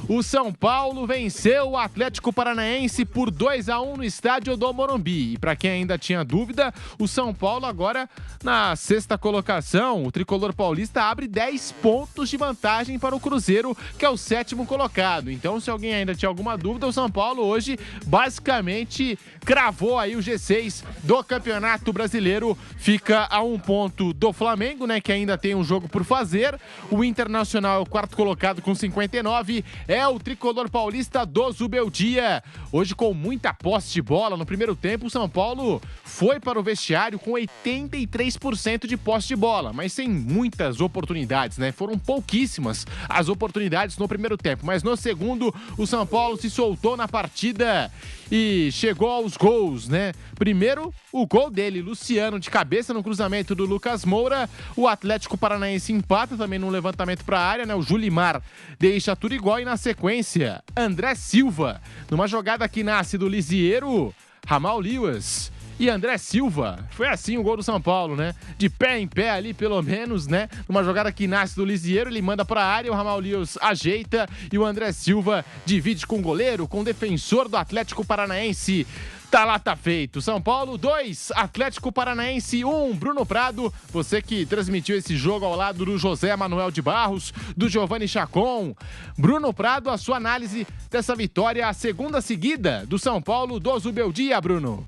O São Paulo venceu o Atlético Paranaense por 2-1 no estádio do Morumbi. E para quem ainda tinha dúvida, o São Paulo agora na sexta colocação, o tricolor paulista abre 10 pontos de vantagem para o Cruzeiro, que é o sétimo colocado. Então, se alguém ainda tinha alguma dúvida, o São Paulo hoje basicamente cravou aí o G6 do Campeonato Brasileiro. Fica a 1 ponto do Flamengo, né, que ainda tem um jogo por fazer. O Internacional é o quarto colocado com 59. É o tricolor paulista do Zubeldia. Hoje com muita posse de bola. No primeiro tempo, o São Paulo foi para o vestiário com 83% de posse de bola, mas sem muitas oportunidades, né? Foram pouquíssimas as oportunidades no primeiro tempo, mas no segundo, o São Paulo se soltou na partida e chegou aos gols, né? Primeiro, o gol dele, Luciano, de cabeça no cruzamento do Lucas Moura. O Atlético Paranaense empata também no levantamento para a área, né? O Julimar deixa tudo igual e na sequência, André Silva, numa jogada que nasce do Lisieiro, Ramal Lewis e André Silva. Foi assim o gol do São Paulo, né? De pé em pé ali, pelo menos, né? Numa jogada que nasce do Lisieiro, ele manda pra área, o Ramal Lewis ajeita e o André Silva divide com o goleiro, com o defensor do Atlético Paranaense. Tá lá, tá feito. São Paulo 2, Atlético Paranaense 1. Bruno Prado, você que transmitiu esse jogo ao lado do José Manuel de Barros, do Giovanni Chacon. Bruno Prado, a sua análise dessa vitória, a segunda seguida do São Paulo do Zubeldia, Bruno.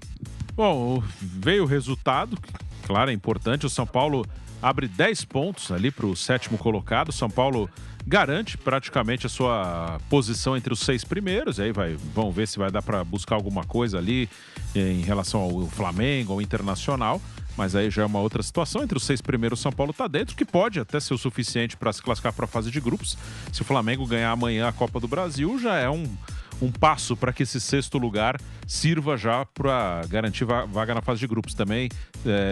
Bom, veio o resultado, claro, é importante. O São Paulo abre 10 pontos ali para o sétimo colocado. O São Paulo garante praticamente a sua posição entre os 6 primeiros. Aí vamos ver se vai dar para buscar alguma coisa ali em relação ao Flamengo, ao Internacional. Mas aí já é uma outra situação. Entre os 6 primeiros, o São Paulo está dentro, que pode até ser o suficiente para se classificar para a fase de grupos. Se o Flamengo ganhar amanhã a Copa do Brasil, já é um passo para que esse 6º lugar sirva já para garantir vaga na fase de grupos. Também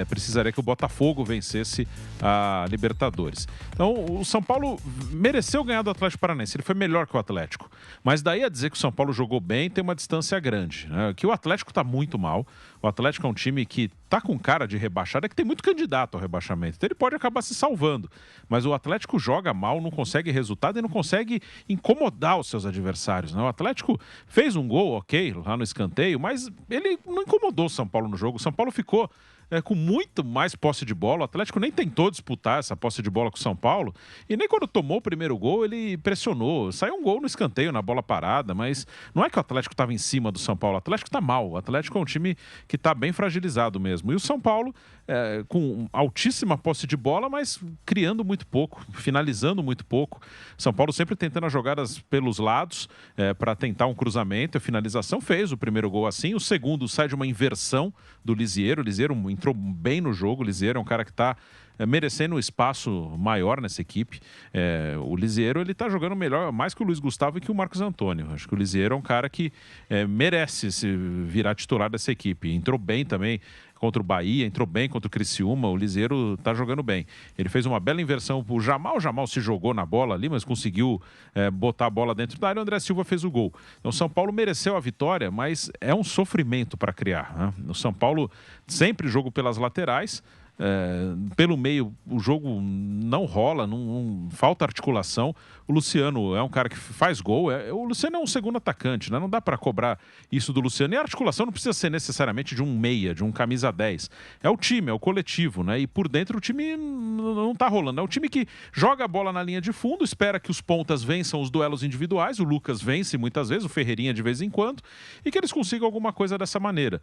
precisaria que o Botafogo vencesse a Libertadores. Então, o São Paulo mereceu ganhar do Atlético Paranaense. Ele foi melhor que o Atlético. Mas daí a dizer que o São Paulo jogou bem, tem uma distância grande, né? Que o Atlético está muito mal. O Atlético é um time que está com cara de rebaixado, é que tem muito candidato ao rebaixamento. Então ele pode acabar se salvando. Mas o Atlético joga mal, não consegue resultado e não consegue incomodar os seus adversários, né? O Atlético fez um gol, ok, lá no escanteio, mas ele não incomodou o São Paulo no jogo. O São Paulo ficou com muito mais posse de bola. O Atlético nem tentou disputar essa posse de bola com o São Paulo. E nem quando tomou o primeiro gol, ele pressionou. Saiu um gol no escanteio, na bola parada, mas não é que o Atlético estava em cima do São Paulo. O Atlético está mal. O Atlético é um time que está bem fragilizado mesmo. E o São Paulo, com altíssima posse de bola, mas criando muito pouco, finalizando muito pouco. São Paulo sempre tentando as jogadas pelos lados para tentar um cruzamento. A finalização fez o primeiro gol assim. O segundo sai de uma inversão do Lisieiro. O Lisieiro entrou bem no jogo. O Lisieiro é um cara que está merecendo um espaço maior nessa equipe. O Lisieiro, ele tá jogando melhor, mais que o Luiz Gustavo e que o Marcos Antônio. Acho que o Lisieiro é um cara que merece se virar titular dessa equipe. Entrou bem também contra o Bahia, entrou bem contra o Criciúma. O Lisieiro tá jogando bem. Ele fez uma bela inversão pro Jamal. O Jamal se jogou na bola ali, mas conseguiu botar a bola dentro da área. O André Silva fez o gol. Então o São Paulo mereceu a vitória, mas é um sofrimento para criar, né? O São Paulo sempre joga pelas laterais. Pelo meio o jogo não rola, não falta articulação. O Luciano é um cara que faz gol, o Luciano é um segundo atacante, né? Não dá para cobrar isso do Luciano. E a articulação não precisa ser necessariamente de um meia, de um camisa 10. É o time, é o coletivo, né? E por dentro o time não tá rolando. É o time que joga a bola na linha de fundo, espera que os pontas vençam os duelos individuais. O Lucas vence muitas vezes, o Ferreirinha de vez em quando, e que eles consigam alguma coisa dessa maneira.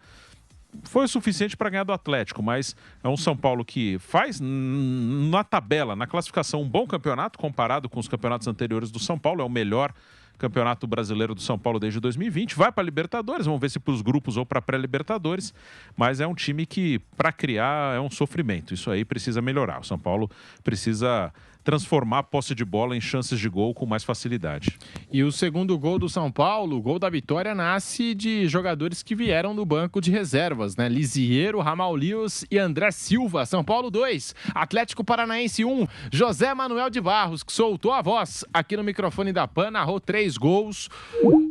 Foi o suficiente para ganhar do Atlético, mas é um São Paulo que faz na tabela, na classificação, um bom campeonato comparado com os campeonatos anteriores do São Paulo. É o melhor campeonato brasileiro do São Paulo desde 2020. Vai para a Libertadores, vamos ver se para os grupos ou para pré-Libertadores, mas é um time que, para criar, é um sofrimento. Isso aí precisa melhorar. O São Paulo precisa transformar a posse de bola em chances de gol com mais facilidade. E o segundo gol do São Paulo, o gol da vitória, nasce de jogadores que vieram do banco de reservas, né? Lisieiro, Ramal Lewis e André Silva. São Paulo 2, Atlético Paranaense 1. José Manuel de Barros, que soltou a voz aqui no microfone da PAN, narrou 3 gols.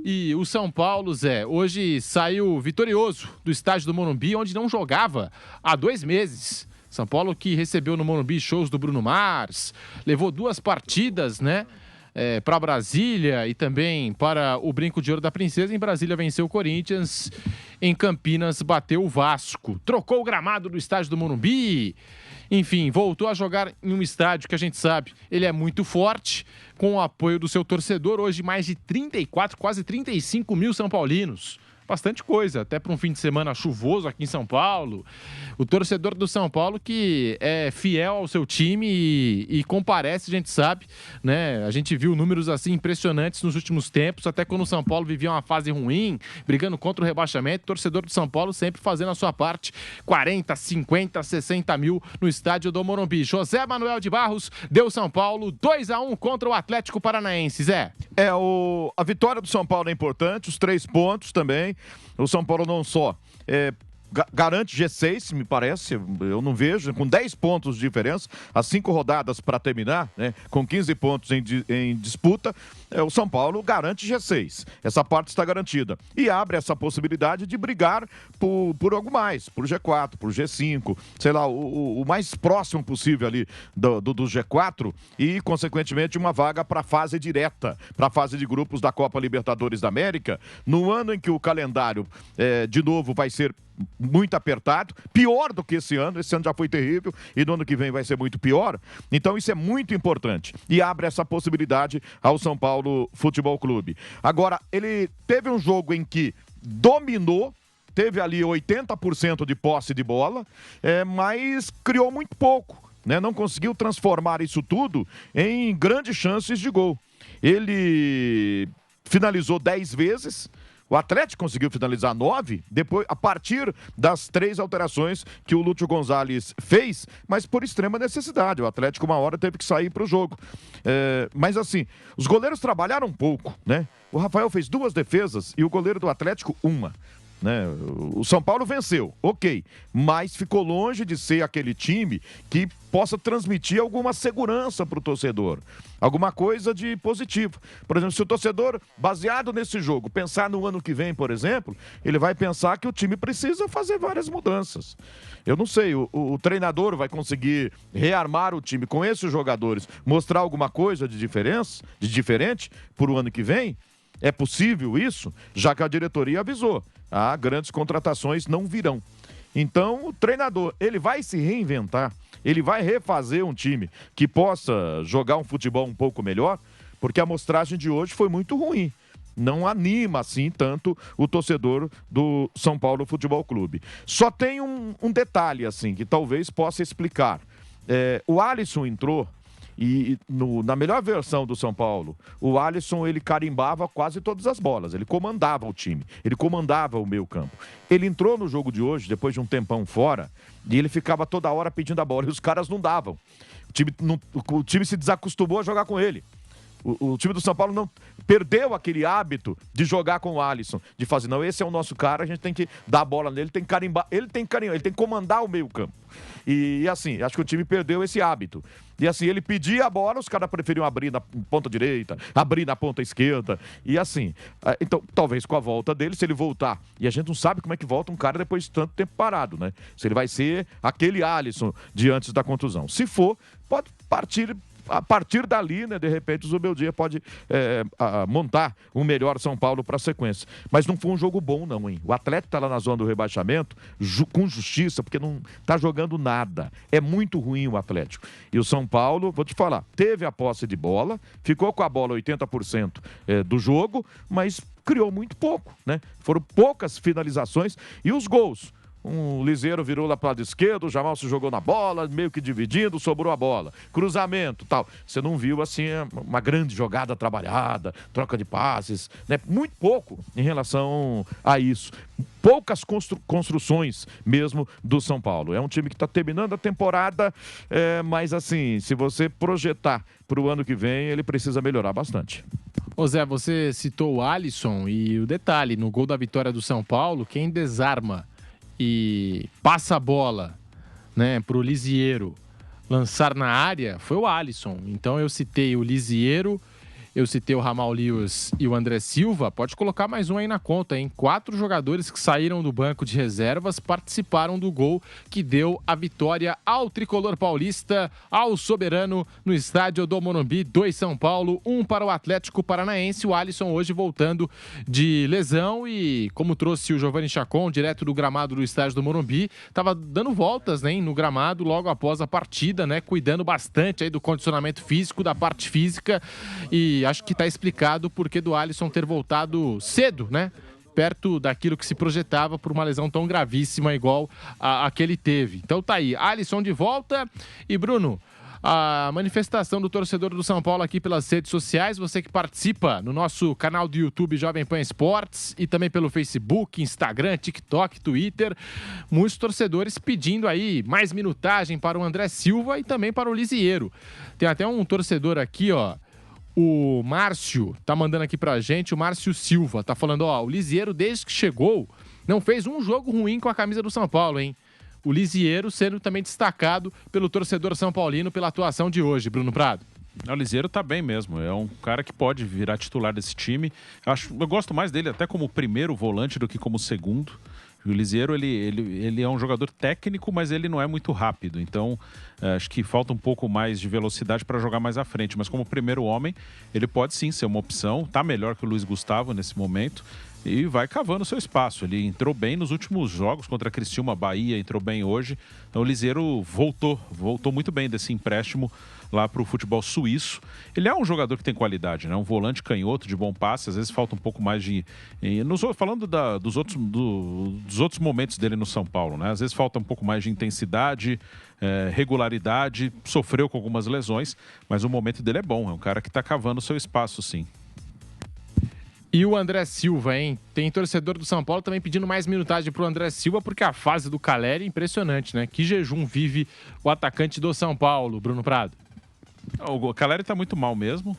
E o São Paulo, Zé, hoje saiu vitorioso do estádio do Morumbi, onde não jogava há 2 meses. São Paulo que recebeu no Morumbi shows do Bruno Mars, levou 2 partidas, né? para Brasília e também para o Brinco de Ouro da Princesa. Em Brasília venceu o Corinthians, em Campinas bateu o Vasco. Trocou o gramado do estádio do Morumbi. Enfim, voltou a jogar em um estádio que a gente sabe, ele é muito forte, com o apoio do seu torcedor. Hoje mais de 34, quase 35 mil São Paulinos. Bastante coisa, até para um fim de semana chuvoso aqui em São Paulo. O torcedor do São Paulo que é fiel ao seu time e comparece, a gente sabe, né? A gente viu números assim impressionantes nos últimos tempos, até quando o São Paulo vivia uma fase ruim, brigando contra o rebaixamento, o torcedor do São Paulo sempre fazendo a sua parte. 40, 50, 60 mil no estádio do Morumbi. José Manuel de Barros deu São Paulo 2-1 contra o Atlético Paranaense, Zé. A vitória do São Paulo é importante, os 3 pontos também. O São Paulo não só garante G6, me parece, eu não vejo, com 10 pontos de diferença, as 5 rodadas para terminar, né, com 15 pontos em disputa, o São Paulo garante G6. Essa parte está garantida. E abre essa possibilidade de brigar por algo mais, por G4, por G5, sei lá, o mais próximo possível ali do G4 e, consequentemente, uma vaga para a fase direta, para a fase de grupos da Copa Libertadores da América, no ano em que o calendário, de novo, vai ser muito apertado, pior do que esse ano já foi terrível e no ano que vem vai ser muito pior, então isso é muito importante e abre essa possibilidade ao São Paulo Futebol Clube. Agora, ele teve um jogo em que dominou, teve ali 80% de posse de bola, mas criou muito pouco, né? Não conseguiu transformar isso tudo em grandes chances de gol. Ele finalizou 10 vezes, o Atlético conseguiu finalizar 9, depois, a partir das 3 alterações que o Lúcio Gonzalez fez, mas por extrema necessidade. O Atlético, uma hora, teve que sair para o jogo. Mas, assim, os goleiros trabalharam um pouco, né? O Rafael fez 2 defesas e o goleiro do Atlético, 1. Né? O São Paulo venceu, ok, mas ficou longe de ser aquele time que possa transmitir alguma segurança para o torcedor, alguma coisa de positivo. Por exemplo, se o torcedor, baseado nesse jogo, pensar no ano que vem, por exemplo, ele vai pensar que o time precisa fazer várias mudanças. Eu não sei, o treinador vai conseguir rearmar o time com esses jogadores, mostrar alguma coisa de diferente para o ano que vem? É possível isso? Já que a diretoria avisou, grandes contratações não virão. Então, o treinador, ele vai se reinventar, ele vai refazer um time que possa jogar um futebol um pouco melhor, porque a amostragem de hoje foi muito ruim. Não anima, assim, tanto o torcedor do São Paulo Futebol Clube. Só tem um detalhe, assim, que talvez possa explicar. O Alisson entrou e na melhor versão do São Paulo, o Alisson, ele carimbava quase todas as bolas, ele comandava o time, ele comandava o meio campo. Ele entrou no jogo de hoje, depois de um tempão fora, e ele ficava toda hora pedindo a bola, e os caras não davam. O time se desacostumou a jogar com ele. O time do São Paulo não perdeu aquele hábito de jogar com o Alisson, de fazer, não, esse é o nosso cara, a gente tem que dar a bola nele, tem que carimbar, ele tem que comandar o meio campo. E assim, acho que o time perdeu esse hábito. E assim, ele pedia a bola, os caras preferiam abrir na ponta direita, abrir na ponta esquerda, e assim. Então, talvez com a volta dele, se ele voltar, e a gente não sabe como é que volta um cara depois de tanto tempo parado, né? Se ele vai ser aquele Alisson de antes da contusão. Se for, pode partir. A partir dali, né, de repente, o Zubeldia pode montar um melhor São Paulo para a sequência. Mas não foi um jogo bom, não, hein? O Atlético está lá na zona do rebaixamento, com justiça, porque não está jogando nada. É muito ruim o Atlético. E o São Paulo, vou te falar, teve a posse de bola, ficou com a bola 80% do jogo, mas criou muito pouco, né? Foram poucas finalizações e os gols. Um Liseiro virou lá para o lado esquerdo, o Jamal se jogou na bola, meio que dividindo, sobrou a bola. Cruzamento, tal. Você não viu, assim, uma grande jogada trabalhada, troca de passes, né? Muito pouco em relação a isso. Poucas construções mesmo do São Paulo. É um time que está terminando a temporada, mas assim, se você projetar para o ano que vem, ele precisa melhorar bastante. Ô Zé, você citou o Alisson e o detalhe, no gol da vitória do São Paulo, quem desarma e passa a bola, né, pro Liseiro lançar na área foi o Alisson. Então eu citei o Liseiro Eu citei o Ramal Lewis e o André Silva, pode colocar mais um aí na conta, hein? 4 jogadores que saíram do banco de reservas participaram do gol que deu a vitória ao tricolor paulista, ao soberano, no estádio do Morumbi. 2 São Paulo, 1 para o Atlético Paranaense. O Alisson hoje voltando de lesão e, como trouxe o Giovanni Chacon, direto do gramado do estádio do Morumbi, estava dando voltas, né, no gramado logo após a partida, né, cuidando bastante aí do condicionamento físico, da parte física, e acho que está explicado o porquê do Alisson ter voltado cedo, né? Perto daquilo que se projetava por uma lesão tão gravíssima igual a que ele teve. Então tá aí, Alisson de volta. E Bruno, a manifestação do torcedor do São Paulo aqui pelas redes sociais, você que participa no nosso canal do YouTube Jovem Pan Esportes e também pelo Facebook, Instagram, TikTok, Twitter, muitos torcedores pedindo aí mais minutagem para o André Silva e também para o Lisieiro. Tem até um torcedor aqui, ó, o Márcio, tá mandando aqui pra gente, o Márcio Silva, tá falando, ó, o Lisieiro desde que chegou não fez um jogo ruim com a camisa do São Paulo, hein? O Lisieiro sendo também destacado pelo torcedor são paulino pela atuação de hoje, Bruno Prado. O Lisieiro tá bem mesmo, é um cara que pode virar titular desse time. Eu gosto mais dele até como primeiro volante do que como segundo. O Lisieiro, ele é um jogador técnico, mas ele não é muito rápido. Então, acho que falta um pouco mais de velocidade para jogar mais à frente. Mas como primeiro homem, ele pode sim ser uma opção. Tá melhor que o Luiz Gustavo nesse momento. E vai cavando seu espaço. Ele entrou bem nos últimos jogos contra a Criciúma, Bahia, entrou bem hoje. Então o Lisieiro voltou muito bem desse empréstimo lá para o futebol suíço. Ele é um jogador que tem qualidade, né? Um volante canhoto de bom passe, às vezes falta um pouco mais de... Falando dos outros momentos dele no São Paulo, né? Às vezes falta um pouco mais de intensidade, regularidade, sofreu com algumas lesões, mas o momento dele é bom, é um cara que está cavando seu espaço, sim. E o André Silva, hein? Tem torcedor do São Paulo também pedindo mais minutagem pro André Silva, porque a fase do Caleri é impressionante, né? Que jejum vive o atacante do São Paulo, Bruno Prado? O Caleri tá muito mal mesmo.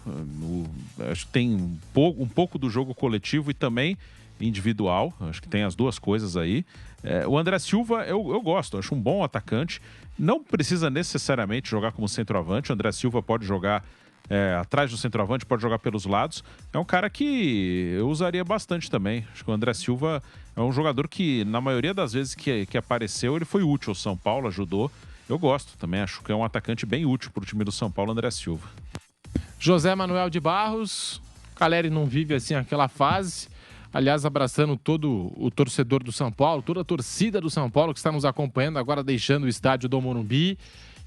Acho que tem um pouco do jogo coletivo e também individual. Acho que tem as duas coisas aí. O André Silva, eu gosto. Acho um bom atacante. Não precisa necessariamente jogar como centroavante. O André Silva pode jogar atrás do centroavante, pode jogar pelos lados. É um cara que eu usaria bastante também. Acho que o André Silva é um jogador que, na maioria das vezes que apareceu, ele foi útil ao São Paulo, ajudou. Eu gosto também, acho que é um atacante bem útil para o time do São Paulo, André Silva. José Manuel de Barros, Caleri não vive assim aquela fase. Aliás, abraçando todo o torcedor do São Paulo, toda a torcida do São Paulo que está nos acompanhando agora, deixando o estádio do Morumbi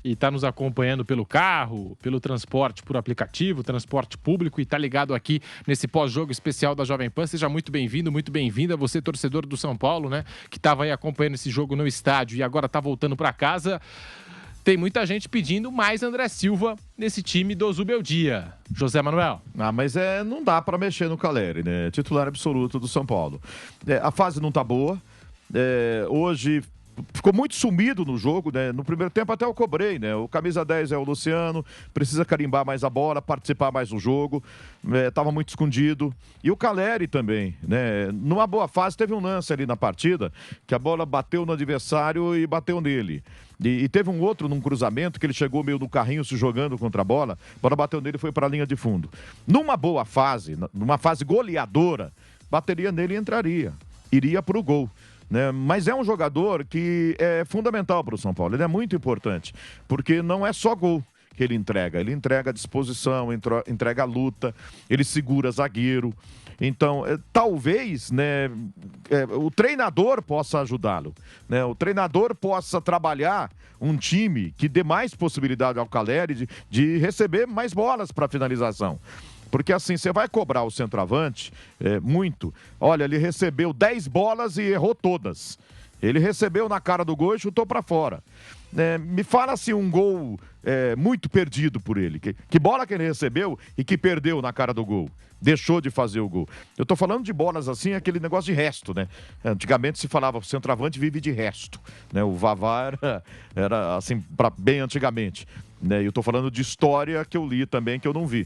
e está nos acompanhando pelo carro, pelo transporte por aplicativo, transporte público e está ligado aqui nesse pós-jogo especial da Jovem Pan. Seja muito bem-vindo, muito bem-vinda, você torcedor do São Paulo, né, que estava aí acompanhando esse jogo no estádio e agora está voltando para casa. Tem muita gente pedindo mais André Silva nesse time do Zubeldia. José Manuel. Mas não dá para mexer no Caleri, né? Titular absoluto do São Paulo. A fase não tá boa. Hoje ficou muito sumido no jogo, né? No primeiro tempo até eu cobrei, né? O camisa 10 é o Luciano, precisa carimbar mais a bola, participar mais do jogo, tava muito escondido. E o Caleri também, né? Numa boa fase teve um lance ali na partida, que a bola bateu no adversário e bateu nele. E teve um outro num cruzamento que ele chegou meio no carrinho se jogando contra a bola bateu nele e foi para a linha de fundo. Numa boa fase, numa fase goleadora, bateria nele e entraria, iria para o gol. Né? Mas é um jogador que é fundamental para o São Paulo, ele é muito importante, porque não é só gol que ele entrega disposição, entrega luta, ele segura zagueiro. Então, talvez, né, o treinador possa ajudá-lo, né? O treinador possa trabalhar um time que dê mais possibilidade ao Caleri de receber mais bolas para finalização. Porque assim, você vai cobrar o centroavante muito. Olha, ele recebeu 10 bolas e errou todas. Ele recebeu na cara do gol e chutou para fora. Me fala assim um gol muito perdido por ele. Que bola que ele recebeu e que perdeu na cara do gol. Deixou de fazer o gol. Eu tô falando de bolas assim, aquele negócio de resto, né? Antigamente se falava, o centroavante vive de resto. Né? O Vavá era assim, bem antigamente. Né? Eu tô falando de história que eu li também, que eu não vi.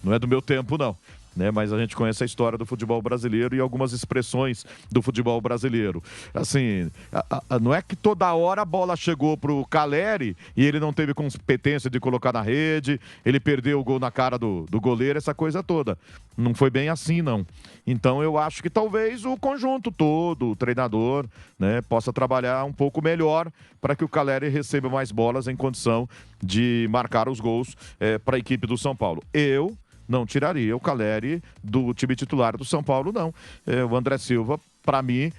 Não é do meu tempo, não. né? Mas a gente conhece a história do futebol brasileiro e algumas expressões do futebol brasileiro. Assim, não é que toda hora a bola chegou pro Caleri e ele não teve competência de colocar na rede, ele perdeu o gol na cara do goleiro, essa coisa toda. Não foi bem assim, não. Então eu acho que talvez o conjunto todo, o treinador, né, possa trabalhar um pouco melhor para que o Caleri receba mais bolas em condição de marcar os gols para a equipe do São Paulo. Eu não tiraria o Caleri do time titular do São Paulo, não. O André Silva, para mim,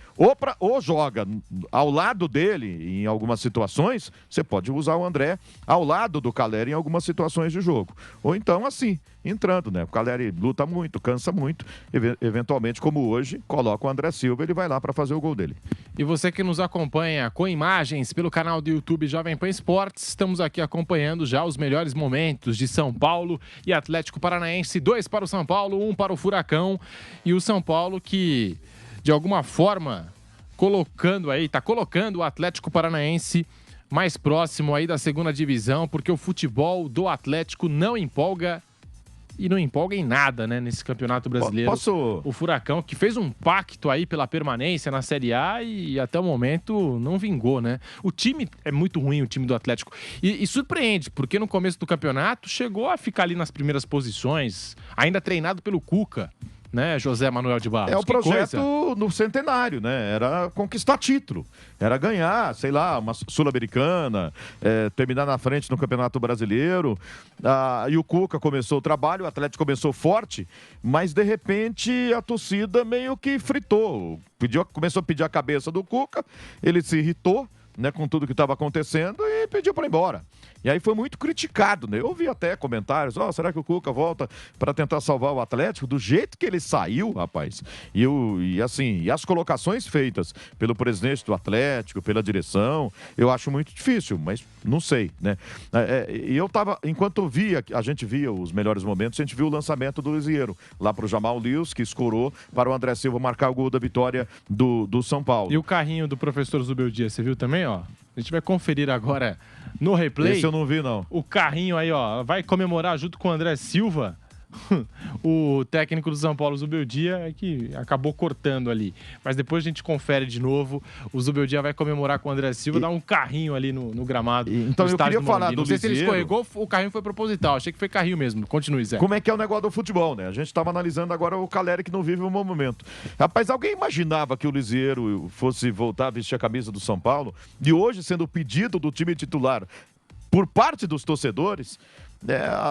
ou joga ao lado dele em algumas situações, você pode usar o André ao lado do Caleri em algumas situações de jogo. Ou então, assim, entrando, né? O Caleri luta muito, cansa muito, eventualmente, como hoje, coloca o André Silva, ele vai lá para fazer o gol dele. E você que nos acompanha com imagens pelo canal do YouTube Jovem Pan Esportes, estamos aqui acompanhando já os melhores momentos de São Paulo e Atlético Paranaense, 2 para o São Paulo, 1 para o Furacão, e o São Paulo que, de alguma forma, tá colocando o Atlético Paranaense mais próximo aí da segunda divisão, porque o futebol do Atlético não empolga e não empolga em nada, né, nesse Campeonato Brasileiro. O Furacão, que fez um pacto aí pela permanência na Série A e até o momento não vingou, né? O time é muito ruim, o time do Atlético. E surpreende, porque no começo do campeonato chegou a ficar ali nas primeiras posições, ainda treinado pelo Cuca, né, José Manuel de Barros. É o projeto no centenário, né? Era conquistar título, era ganhar, sei lá, uma Sul-Americana, terminar na frente no Campeonato Brasileiro. E o Cuca começou o trabalho, o Atlético começou forte, mas de repente a torcida meio que fritou. Começou a pedir a cabeça do Cuca, ele se irritou, né, com tudo que estava acontecendo e pediu para ir embora. E aí foi muito criticado, né? Eu ouvi até comentários, será que o Cuca volta para tentar salvar o Atlético? Do jeito que ele saiu, rapaz, e as colocações feitas pelo presidente do Atlético, pela direção, eu acho muito difícil, mas não sei, né? E eu tava, enquanto a gente via os melhores momentos, a gente viu o lançamento do Lisieiro, lá pro Jamal Lewis, que escorou para o André Silva marcar o gol da vitória do São Paulo. E o carrinho do professor Zubeldia, você viu também, ó? A gente vai conferir agora no replay. Esse eu não vi, não. O carrinho aí, ó, vai comemorar junto com o André Silva. O técnico do São Paulo, Zubeldia, que acabou cortando ali. Mas depois a gente confere de novo. O Zubeldia vai comemorar com o André Silva, dar um carrinho ali no gramado. Então eu queria falar do Não sei se ele Lisieiro. escorregou, o carrinho foi proposital. Achei que foi carrinho mesmo. Continue, Zé. Como é que é o negócio do futebol, né? A gente estava analisando agora o Caleri, que não vive um bom momento. Rapaz, alguém imaginava que o Lisieiro fosse voltar a vestir a camisa do São Paulo? E hoje, sendo o pedido do time titular por parte dos torcedores,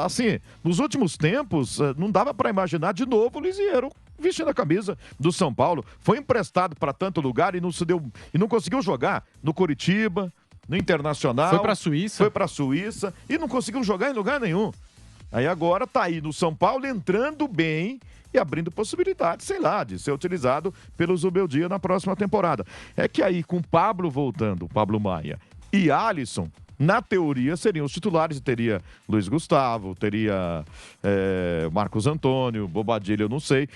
assim, nos últimos tempos, não dava para imaginar de novo o Lisieiro vestindo a camisa do São Paulo. Foi emprestado para tanto lugar e não conseguiu jogar no Coritiba, no Internacional. Foi para a Suíça e não conseguiu jogar em lugar nenhum. Aí agora tá aí no São Paulo entrando bem e abrindo possibilidade, sei lá, de ser utilizado pelo Zubeldia na próxima temporada. É que aí com o Pablo voltando, o Pablo Maia e Alisson, na teoria, seriam os titulares. E teria Luiz Gustavo, teria Marcos Antônio, Bobadilha, eu não sei.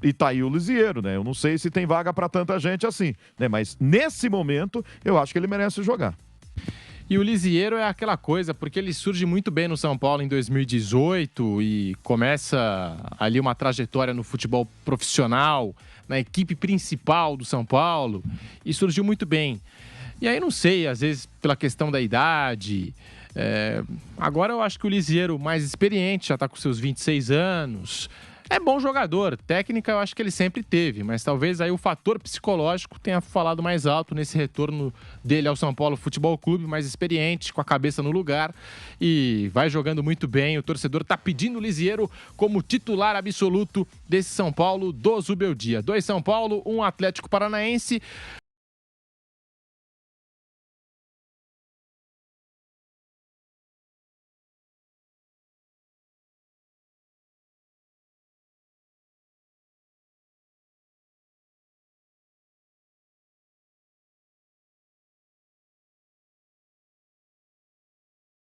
E tá aí o Lisieiro, né? Eu não sei se tem vaga para tanta gente assim, né? Mas nesse momento, eu acho que ele merece jogar. E o Lisieiro é aquela coisa, porque ele surge muito bem no São Paulo em 2018 e começa ali uma trajetória no futebol profissional, na equipe principal do São Paulo, e surgiu muito bem. E aí não sei, às vezes pela questão da idade. Agora eu acho que o Lisieiro, mais experiente, já está com seus 26 anos. É bom jogador, técnica eu acho que ele sempre teve, mas talvez aí o fator psicológico tenha falado mais alto nesse retorno dele ao São Paulo Futebol Clube, mais experiente, com a cabeça no lugar e vai jogando muito bem. O torcedor está pedindo o Lisieiro como titular absoluto desse São Paulo do Zubeldia. 2 São Paulo, 1 Atlético Paranaense.